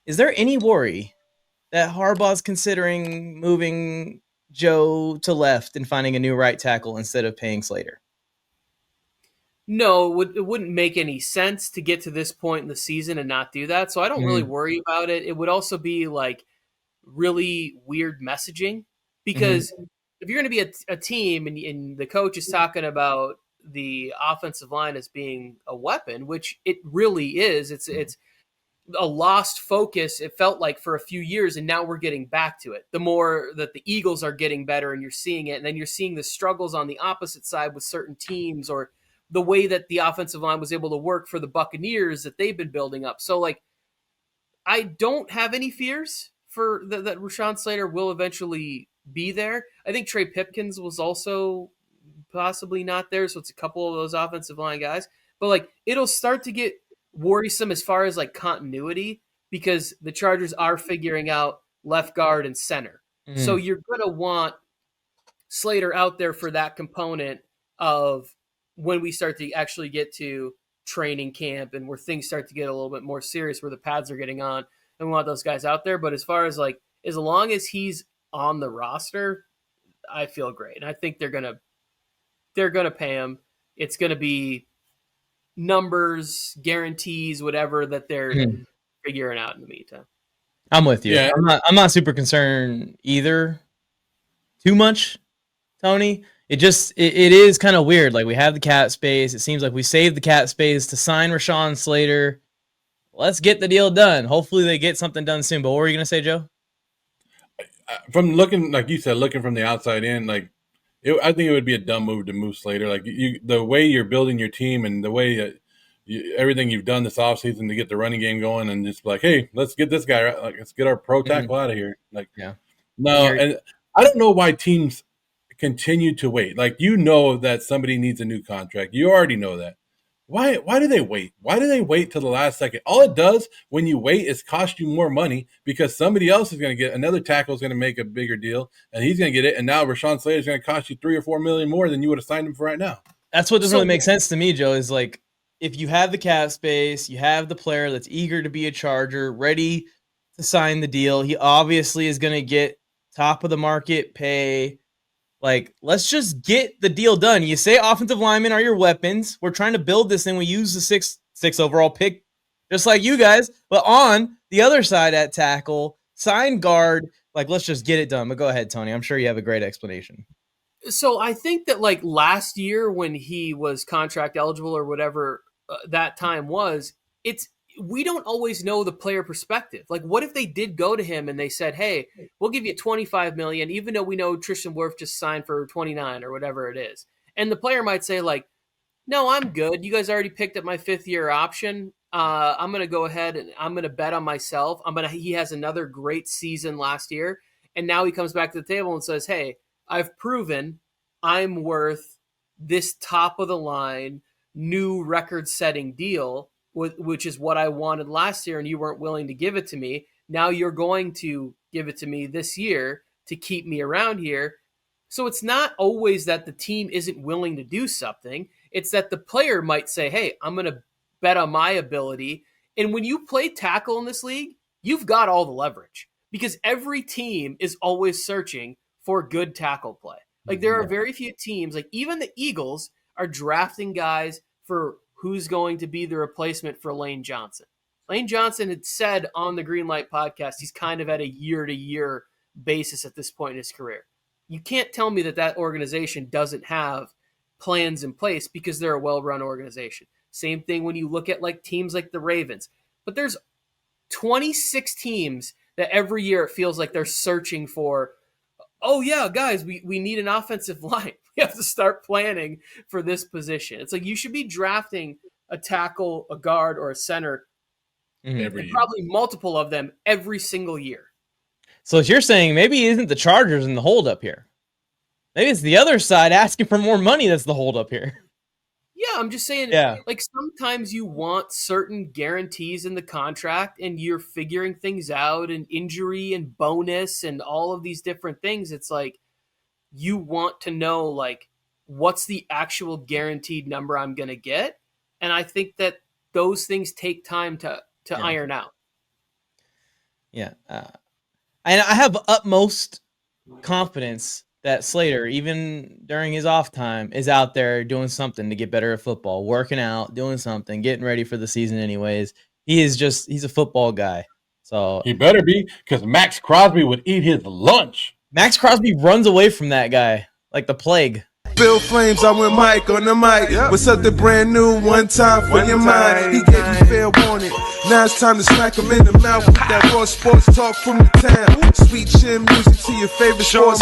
is there any worry that Harbaugh's considering moving Joe to left and finding a new right tackle instead of paying Slater? No, it wouldn't make any sense to get to this point in the season and not do that. So I don't really Mm-hmm. worry about it. It would also be like really weird messaging Mm-hmm. because if you're going to be a team and the coach is talking about the offensive line as being a weapon, which it really is, it's a lost focus. It felt like for a few years, and now we're getting back to it. The more that the Eagles are getting better, and you're seeing it, and then you're seeing the struggles on the opposite side with certain teams, or the way that the offensive line was able to work for the Buccaneers that they've been building up. So, like, I don't have any fears for that Rashawn Slater will eventually be there. I think Trey Pipkins was also possibly not there, so it's a couple of those offensive line guys. But like it'll start to get worrisome as far as like continuity because the Chargers are figuring out left guard and center. So Mm-hmm. you're gonna want Slater out there for that component of when we start to actually get to training camp and where things start to get a little bit more serious, where the pads are getting on, and we want those guys out there. But as far as like, as long as he's on the roster, I feel great. And I think they're gonna pay him. It's gonna be numbers, guarantees, whatever that they're Mm-hmm. figuring out in the meantime. I'm with you. Yeah, I'm not super concerned either too much, Tony. It is kind of weird. Like we have the cap space. It seems like we saved the cap space to sign Rashawn Slater. Let's get the deal done. Hopefully they get something done soon. But what were you gonna say, Joe? from looking, like you said, looking from the outside in, like I think it would be a dumb move to move Slater. Like the way you're building your team and the way everything you've done this offseason to get the running game going, and just like, hey, let's get this guy, like, let's get our pro tackle out of here. Like, Yeah. no, and I don't know why teams continue to wait. Like, you know that somebody needs a new contract. You already know that. Why do they wait? Why do they wait till the last second? All it does when you wait is cost you more money because somebody else is going to get another tackle is going to make a bigger deal and he's going to get it. And now Rashawn Slater is going to cost you $3 or $4 million more than you would have signed him for right now. That's what doesn't really make sense to me, Joe, is like if you have the cap space, you have the player that's eager to be a Charger, ready to sign the deal. He obviously is going to get top of the market pay. Like, let's just get the deal done. You say offensive linemen are your weapons. We're trying to build this thing. We use the six overall pick, just like you guys. But on the other side at tackle, sign guard. Like, let's just get it done. But go ahead, Tony. I'm sure you have a great explanation. So I think that like last year when he was contract eligible or whatever that time was, it's we don't always know the player perspective. Like, what if they did go to him and they said, "Hey, we'll give you $25 million," even though we know Tristan Wirth just signed for 29 or whatever it is, and the player might say like, "No, I'm good. You guys already picked up my 5th-year option. I'm gonna go ahead and I'm gonna bet on myself. He has another great season last year, and now he comes back to the table and says, "Hey, I've proven I'm worth this top of the line new record setting deal, which is what I wanted last year, and you weren't willing to give it to me. Now you're going to give it to me this year to keep me around here." So it's not always that the team isn't willing to do something. It's that the player might say, "Hey, I'm going to bet on my ability." And when you play tackle in this league, you've got all the leverage because every team is always searching for good tackle play. Like there are very few teams, like even the Eagles are drafting guys for who's going to be the replacement for Lane Johnson. Lane Johnson had said on the Greenlight podcast, he's kind of at a year-to-year basis at this point in his career. You can't tell me that organization doesn't have plans in place because they're a well-run organization. Same thing when you look at like teams like the Ravens. But there's 26 teams that every year it feels like they're searching for, oh yeah, guys, we need an offensive line. We have to start planning for this position. It's like you should be drafting a tackle, a guard, or a center, Every year. probably multiple of them every single year. So you're saying maybe it isn't the Chargers in the holdup here. Maybe it's the other side asking for more money that's the holdup here. Yeah, I'm just saying, like sometimes you want certain guarantees in the contract and you're figuring things out and injury and bonus and all of these different things. It's like you want to know like what's the actual guaranteed number I'm going to get. And I think that those things take time to iron out. Yeah. And I have utmost confidence that Slater, even during his off time, is out there doing something to get better at football, working out, doing something, getting ready for the season anyways. He's a football guy. So He better be, because Max Crosby would eat his lunch. Max Crosby runs away from that guy like the plague. Bill Flames, I went Mike on the mic. With something brand new, one time for your mind. He gave you fair warning. Now it's time to smack him in the mouth with that raw sports talk from the town. Sweet chin music to your favorite sports.